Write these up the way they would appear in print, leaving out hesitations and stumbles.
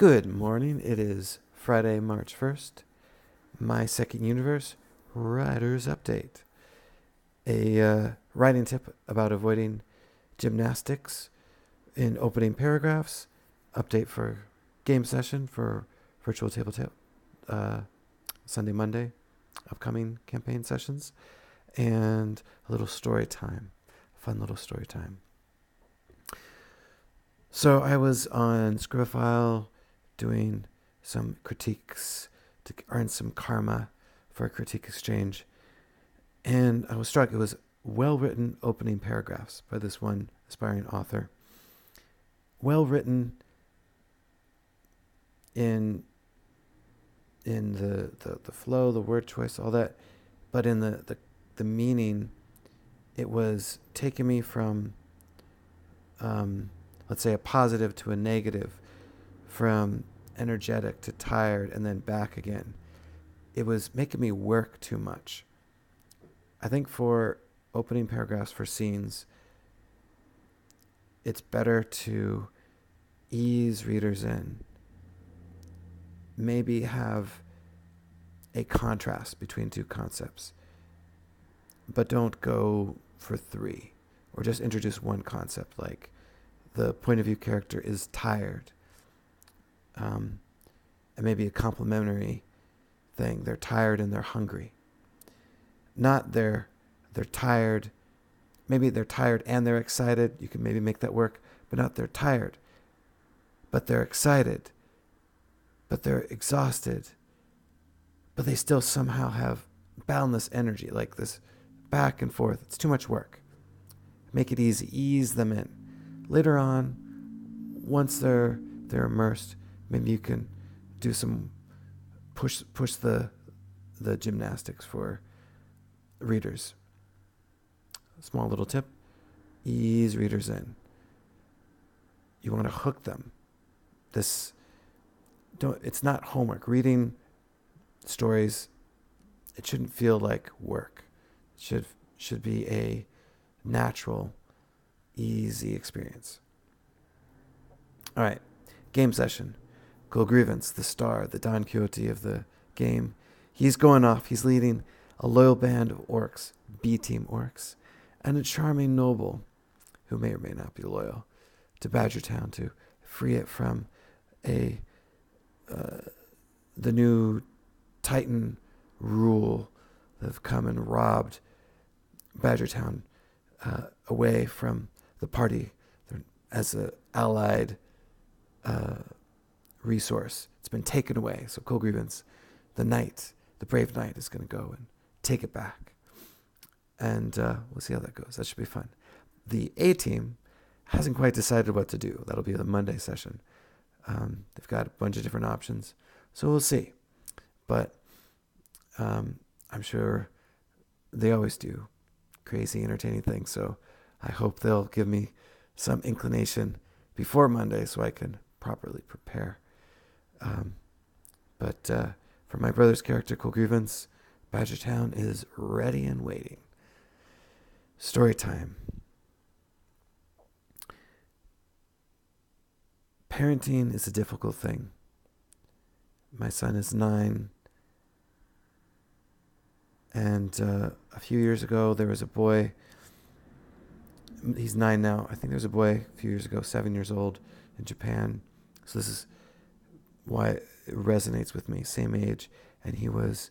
Good morning. It is Friday, March 1st. My Second Universe Writer's Update. A writing tip about avoiding gymnastics in opening paragraphs. Update for game session for virtual tabletop Sunday, Monday, upcoming campaign sessions. And a little story time. Fun little story time. So I was on Scribophile doing some critiques to earn some karma for a critique exchange. And I was struck. It was well-written opening paragraphs by this one aspiring author. Well-written in the flow, the word choice, all that. But in the meaning, it was taking me from, let's say, a positive to a negative, from energetic to tired, and then back again. It was making me work too much. I think for opening paragraphs for scenes, it's better to ease readers in. Maybe have a contrast between two concepts, but don't go for three, or just introduce one concept, like the point of view character is tired. And maybe a complementary thing. They're tired and they're hungry. Not they're tired. Maybe they're tired and they're excited. You can maybe make that work. But not they're tired, but they're excited, but they're exhausted, but they still somehow have boundless energy, like this back and forth. It's too much work. Make it easy. Ease them in. Later on, once they're immersed, maybe you can do some push the gymnastics for readers. Small little tip: ease readers in. You want to hook them. It's not homework. Reading stories, it shouldn't feel like work. It should be a natural, easy experience. All right, game session. Colgrevance, the star, the Don Quixote of the game. He's going off. He's leading a loyal band of orcs, B-team orcs, and a charming noble who may or may not be loyal to Badgertown to free it from the new Titan rule that have come and robbed Badgertown away from the party as an allied resource. It's been taken away. So Colgrevance, the knight, the brave knight, is going to go and take it back. And we'll see how that goes. That should be fun. The A team hasn't quite decided what to do. That'll be the Monday session. They've got a bunch of different options. So we'll see. But I'm sure they always do crazy, entertaining things. So I hope they'll give me some inclination before Monday so I can properly prepare. But for my brother's character, Colgrevance, Badgertown is ready and waiting. Story time. Parenting is a difficult thing. My son is 9. And a few years ago, there was a boy. He's 9 now. I think there was a boy a few years ago, 7 years old, in Japan. So this is why it resonates with me. Same age. And he was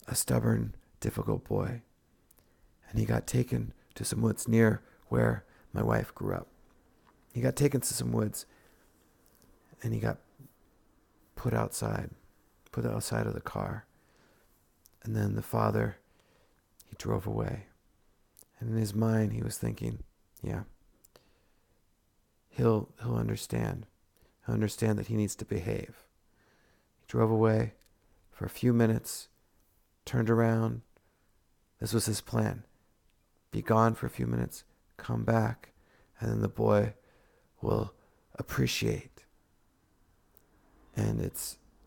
a stubborn, difficult boy. And he got taken to some woods near where my wife grew up. He got taken to some woods. And he got put outside of the car. And then the father, he drove away. And in his mind, he was thinking, yeah, he'll understand. He'll understand that he needs to behave. He drove away for a few minutes, turned around. This was his plan. Be gone for a few minutes, come back, and then the boy will appreciate. And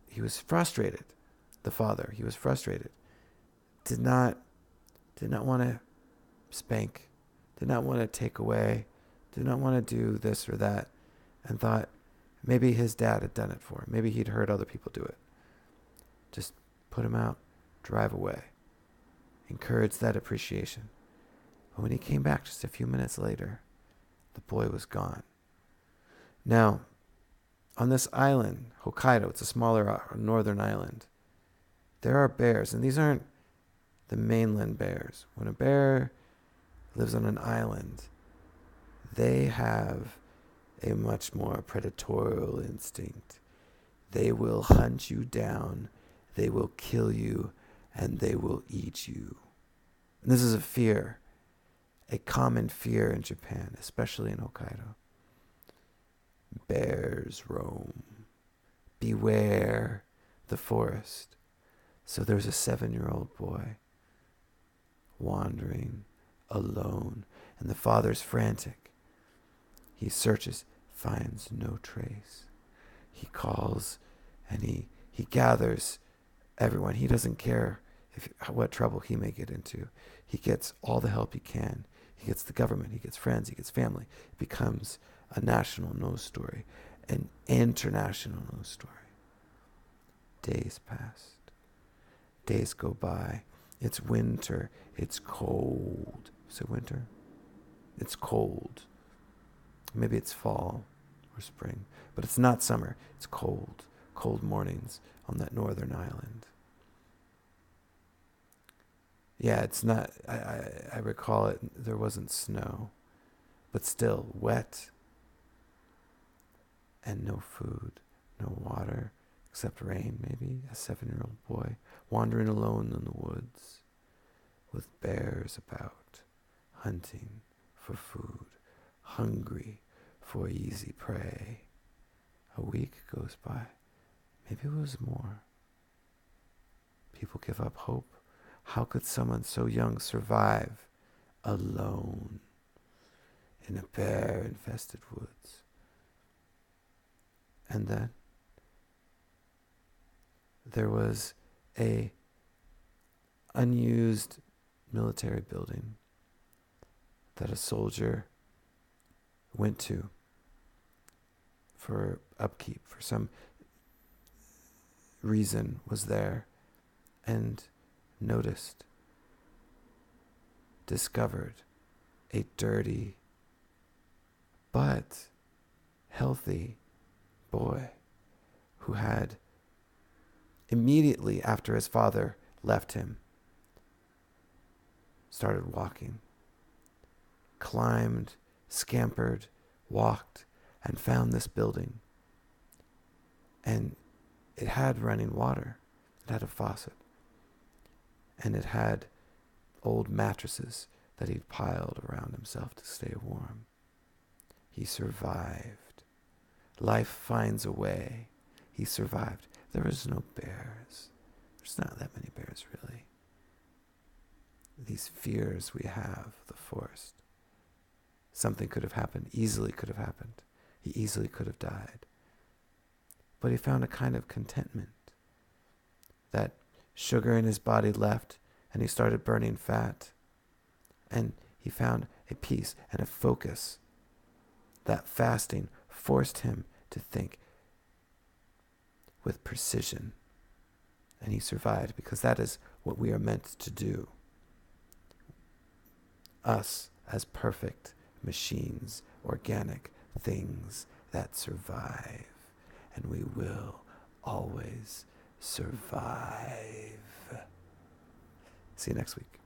he was frustrated. The father, he was frustrated. Did not want to spank, did not want to take away, did not want to do this or that, and thought Maybe his dad had done it for him. Maybe he'd heard other people do it. Just put him out, drive away. Encourage that appreciation. But when he came back just a few minutes later, the boy was gone. Now, on this island, Hokkaido, it's a smaller northern island, there are bears, and these aren't the mainland bears. When a bear lives on an island, they have a much more predatorial instinct. They will hunt you down, they will kill you, and they will eat you. And this is a fear, a common fear in Japan, especially in Hokkaido. Bears roam. Beware the forest. So there's a 7-year-old boy wandering alone, and the father's frantic. He searches, finds no trace. He calls, and he gathers everyone. He doesn't care what trouble he may get into. He gets all the help he can. He gets the government, he gets friends, he gets family. It becomes a national news story, an international news story. Days passed. Days go by. It's winter. It's cold. Is it winter? It's cold. Maybe it's fall or spring, but it's not summer. It's cold. Cold mornings on that northern island. Yeah, it's not, I recall it, there wasn't snow, but still wet and no food, no water, except rain maybe. A 7-year-old boy wandering alone in the woods with bears about, hunting for food, hungry for easy prey. A week goes by. Maybe it was more. People give up hope. How could someone so young survive alone in a bear-infested woods? And then there was a unused military building that a soldier went to for upkeep, for some reason was there, and noticed, discovered a dirty but healthy boy who had, immediately after his father left him, started walking, climbed, scampered, walked, and found this building. And it had running water. It had a faucet. And it had old mattresses that he'd piled around himself to stay warm. He survived. Life finds a way. He survived. There was no bears. There's not that many bears, really. These fears we have, the forest. Something could have happened, easily could have happened. He easily could have died. But he found a kind of contentment. That sugar in his body left, and he started burning fat. And he found a peace and a focus. That fasting forced him to think with precision. And he survived, because that is what we are meant to do. Us as perfect machines, organic things that survive. And we will always survive. See you next week.